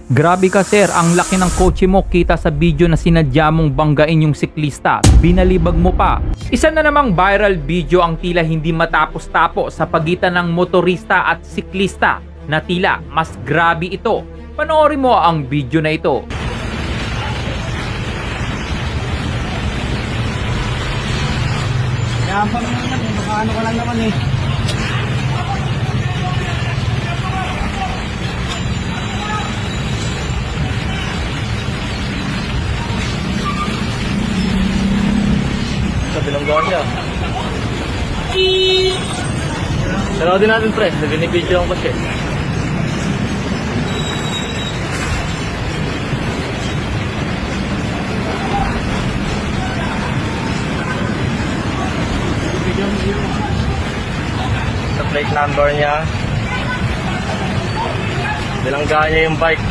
Grabe ka sir, ang laki ng kotse mo kita sa video na sinadya mong banggain yung siklista. Binalibag mo pa. Isa na namang viral video ang tila hindi matapos-tapo sa pagitan ng motorista at siklista na tila mas grabe ito. Panoorin mo ang video na ito. Kaya pa naman yan, ano ka lang naman eh. Sa bilanggaan niya. Dalaw din natin pre, binibidyo ang kasi. Sa plate number niya. Bilanggaan niya yung bike.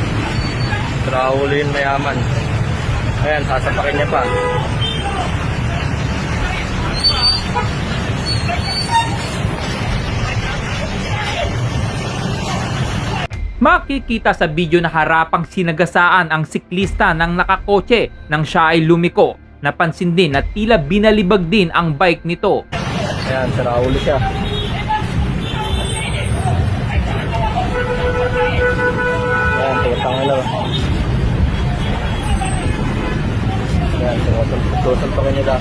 Traulin mayaman. Ayan, sasapakin niya pa. Makikita sa video na harapang sinagasaan ang siklista ng nakakotse nang siya ay lumiko. Napansin din na tila binalibag din ang bike nito. Ayan, saraulo siya. Ayan, tigatang ilaw. Ayan, tututumpakin nila.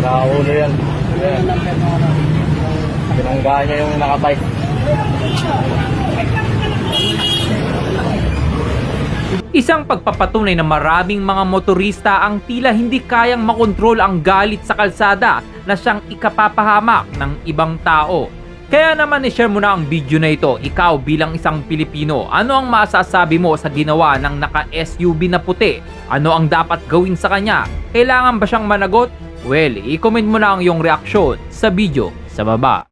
Saraulo yan. Ayan. Binanggaan niya yung nakabike. Isang pagpapatunay na maraming mga motorista ang tila hindi kayang makontrol ang galit sa kalsada na siyang ikapapahamak ng ibang tao. Kaya naman i-share mo na ang video na ito. Ikaw bilang isang Pilipino, ano ang masasabi mo sa ginawa ng naka-SUV na puti? Ano ang dapat gawin sa kanya? Kailangan ba siyang managot? Well, i-comment mo na ang iyong reaksyon sa video sa baba.